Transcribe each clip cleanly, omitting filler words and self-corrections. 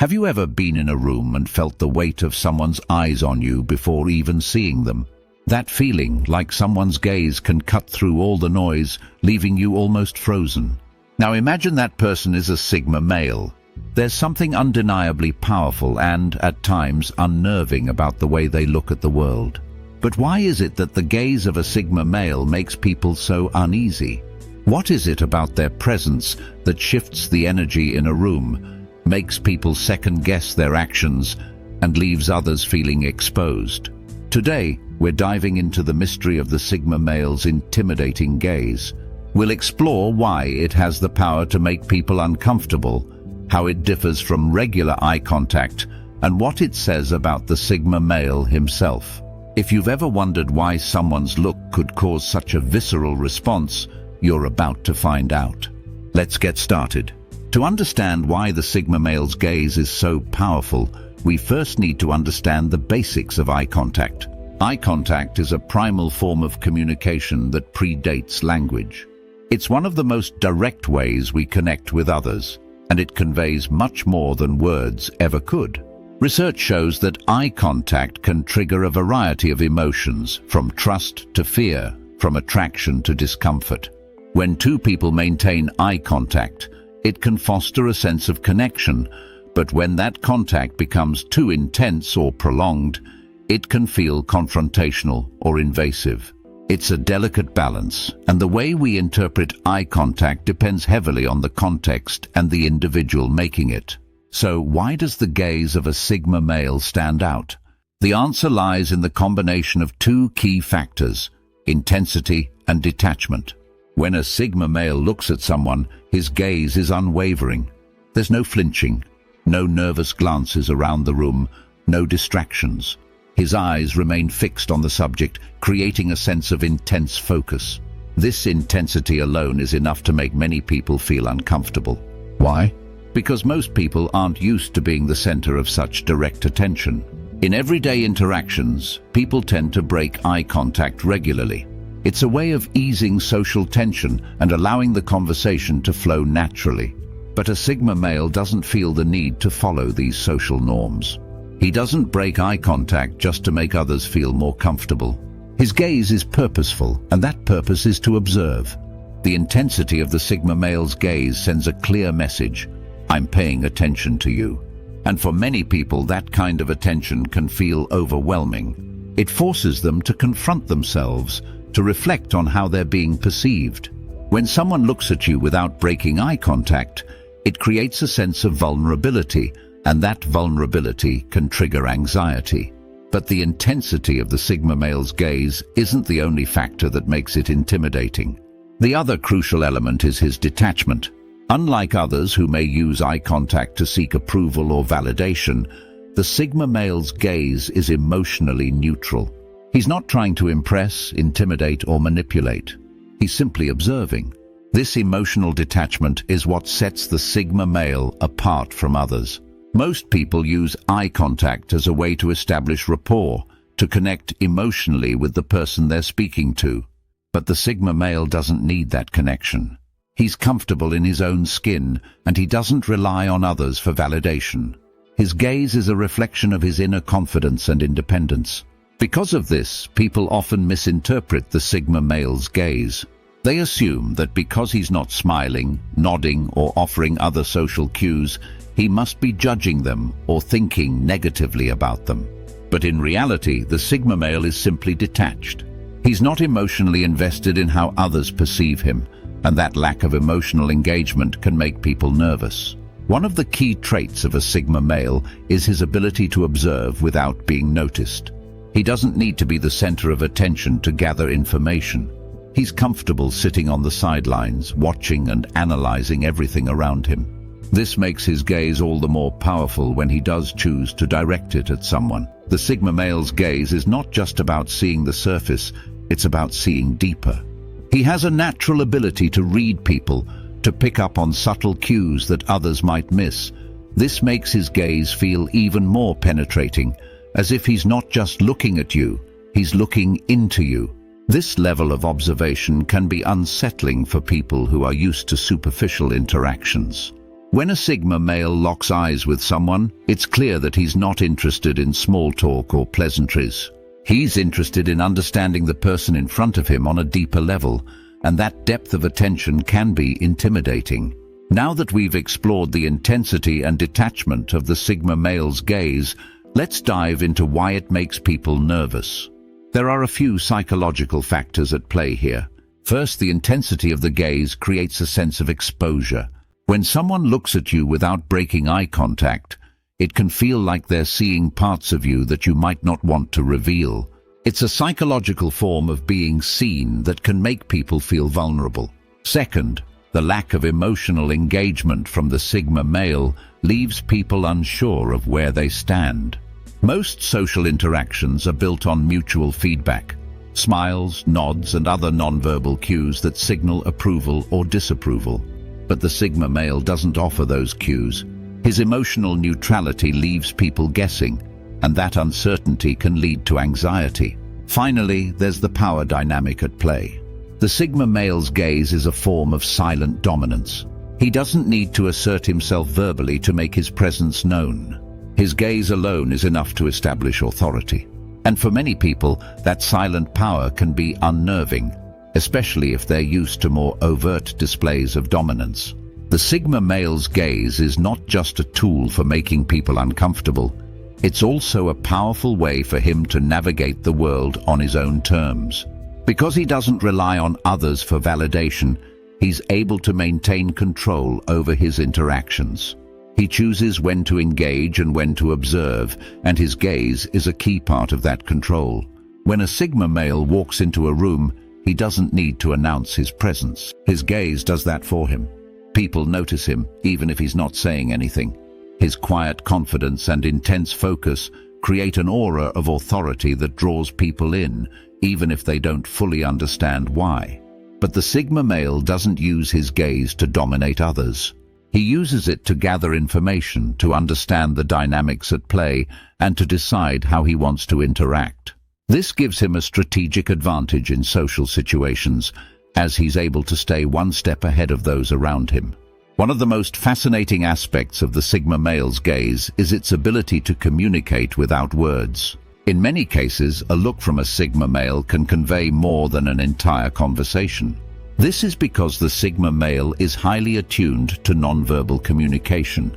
Have you ever been in a room and felt the weight of someone's eyes on you before even seeing them? That feeling, like someone's gaze can cut through all the noise, leaving you almost frozen. Now imagine that person is a Sigma male. There's something undeniably powerful and, at times, unnerving about the way they look at the world. But why is it that the gaze of a Sigma male makes people so uneasy? What is it about their presence that shifts the energy in a room, makes people second-guess their actions, and leaves others feeling exposed? Today, we're diving into the mystery of the Sigma male's intimidating gaze. We'll explore why it has the power to make people uncomfortable, how it differs from regular eye contact, and what it says about the Sigma male himself. If you've ever wondered why someone's look could cause such a visceral response, you're about to find out. Let's get started. To understand why the Sigma male's gaze is so powerful, we first need to understand the basics of eye contact. Eye contact is a primal form of communication that predates language. It's one of the most direct ways we connect with others, and it conveys much more than words ever could. Research shows that eye contact can trigger a variety of emotions, from trust to fear, from attraction to discomfort. When two people maintain eye contact, it can foster a sense of connection, but when that contact becomes too intense or prolonged, it can feel confrontational or invasive. It's a delicate balance, and the way we interpret eye contact depends heavily on the context and the individual making it. So why does the gaze of a Sigma male stand out? The answer lies in the combination of two key factors: intensity and detachment. When a Sigma male looks at someone, his gaze is unwavering. There's no flinching, no nervous glances around the room, no distractions. His eyes remain fixed on the subject, creating a sense of intense focus. This intensity alone is enough to make many people feel uncomfortable. Why? Because most people aren't used to being the center of such direct attention. In everyday interactions, people tend to break eye contact regularly. It's a way of easing social tension and allowing the conversation to flow naturally. But a Sigma male doesn't feel the need to follow these social norms. He doesn't break eye contact just to make others feel more comfortable. His gaze is purposeful, and that purpose is to observe. The intensity of the Sigma male's gaze sends a clear message: I'm paying attention to you. And for many people, that kind of attention can feel overwhelming. It forces them to confront themselves, to reflect on how they're being perceived. When someone looks at you without breaking eye contact, it creates a sense of vulnerability, and that vulnerability can trigger anxiety. But the intensity of the Sigma male's gaze isn't the only factor that makes it intimidating. The other crucial element is his detachment. Unlike others who may use eye contact to seek approval or validation, the Sigma male's gaze is emotionally neutral. He's not trying to impress, intimidate, or manipulate. He's simply observing. This emotional detachment is what sets the Sigma male apart from others. Most people use eye contact as a way to establish rapport, to connect emotionally with the person they're speaking to. But the Sigma male doesn't need that connection. He's comfortable in his own skin, and he doesn't rely on others for validation. His gaze is a reflection of his inner confidence and independence. Because of this, people often misinterpret the Sigma male's gaze. They assume that because he's not smiling, nodding, or offering other social cues, he must be judging them or thinking negatively about them. But in reality, the Sigma male is simply detached. He's not emotionally invested in how others perceive him, and that lack of emotional engagement can make people nervous. One of the key traits of a Sigma male is his ability to observe without being noticed. He doesn't need to be the center of attention to gather information. He's comfortable sitting on the sidelines, watching and analyzing everything around him. This makes his gaze all the more powerful when he does choose to direct it at someone. The Sigma male's gaze is not just about seeing the surface, it's about seeing deeper. He has a natural ability to read people, to pick up on subtle cues that others might miss. This makes his gaze feel even more penetrating, as if he's not just looking at you, he's looking into you. This level of observation can be unsettling for people who are used to superficial interactions. When a Sigma male locks eyes with someone, it's clear that he's not interested in small talk or pleasantries. He's interested in understanding the person in front of him on a deeper level, and that depth of attention can be intimidating. Now that we've explored the intensity and detachment of the Sigma male's gaze, let's dive into why it makes people nervous. There are a few psychological factors at play here. First, the intensity of the gaze creates a sense of exposure. When someone looks at you without breaking eye contact, it can feel like they're seeing parts of you that you might not want to reveal. It's a psychological form of being seen that can make people feel vulnerable. Second, the lack of emotional engagement from the Sigma male leaves people unsure of where they stand. Most social interactions are built on mutual feedback, smiles, nods, and other nonverbal cues that signal approval or disapproval. But the Sigma male doesn't offer those cues. His emotional neutrality leaves people guessing, and that uncertainty can lead to anxiety. Finally, there's the power dynamic at play. The Sigma male's gaze is a form of silent dominance. He doesn't need to assert himself verbally to make his presence known. His gaze alone is enough to establish authority. And for many people, that silent power can be unnerving, especially if they're used to more overt displays of dominance. The Sigma male's gaze is not just a tool for making people uncomfortable. It's also a powerful way for him to navigate the world on his own terms. Because he doesn't rely on others for validation, he's able to maintain control over his interactions. He chooses when to engage and when to observe, and his gaze is a key part of that control. When a Sigma male walks into a room, he doesn't need to announce his presence. His gaze does that for him. People notice him, even if he's not saying anything. His quiet confidence and intense focus create an aura of authority that draws people in, even if they don't fully understand why. But the Sigma male doesn't use his gaze to dominate others. He uses it to gather information, to understand the dynamics at play, and to decide how he wants to interact. This gives him a strategic advantage in social situations, as he's able to stay one step ahead of those around him. One of the most fascinating aspects of the Sigma male's gaze is its ability to communicate without words. In many cases, a look from a Sigma male can convey more than an entire conversation. This is because the Sigma male is highly attuned to nonverbal communication,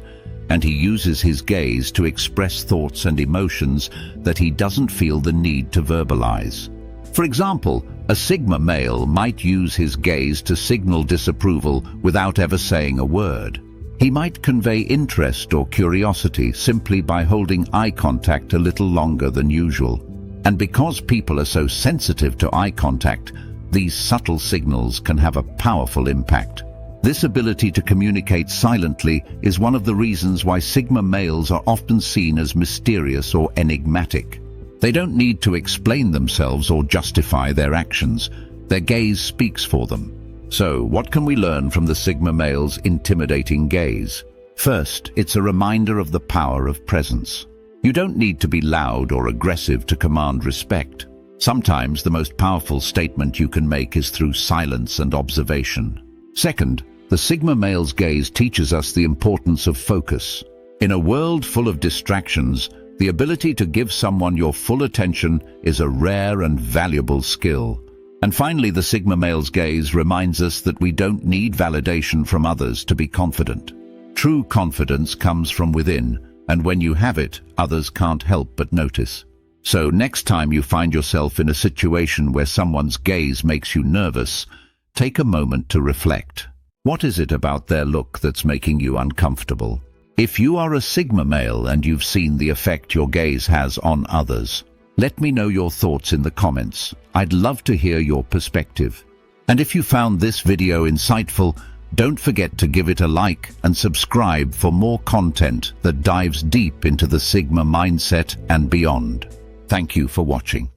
and he uses his gaze to express thoughts and emotions that he doesn't feel the need to verbalize. For example, a Sigma male might use his gaze to signal disapproval without ever saying a word. He might convey interest or curiosity simply by holding eye contact a little longer than usual. And because people are so sensitive to eye contact, these subtle signals can have a powerful impact. This ability to communicate silently is one of the reasons why Sigma males are often seen as mysterious or enigmatic. They don't need to explain themselves or justify their actions. Their gaze speaks for them. So, what can we learn from the Sigma male's intimidating gaze? First, it's a reminder of the power of presence. You don't need to be loud or aggressive to command respect. Sometimes the most powerful statement you can make is through silence and observation. Second, the Sigma male's gaze teaches us the importance of focus. In a world full of distractions, the ability to give someone your full attention is a rare and valuable skill. And finally, the Sigma male's gaze reminds us that we don't need validation from others to be confident. True confidence comes from within, and when you have it, others can't help but notice. So next time you find yourself in a situation where someone's gaze makes you nervous, take a moment to reflect. What is it about their look that's making you uncomfortable? If you are a Sigma male and you've seen the effect your gaze has on others, let me know your thoughts in the comments. I'd love to hear your perspective. And if you found this video insightful, don't forget to give it a like and subscribe for more content that dives deep into the Sigma mindset and beyond. Thank you for watching.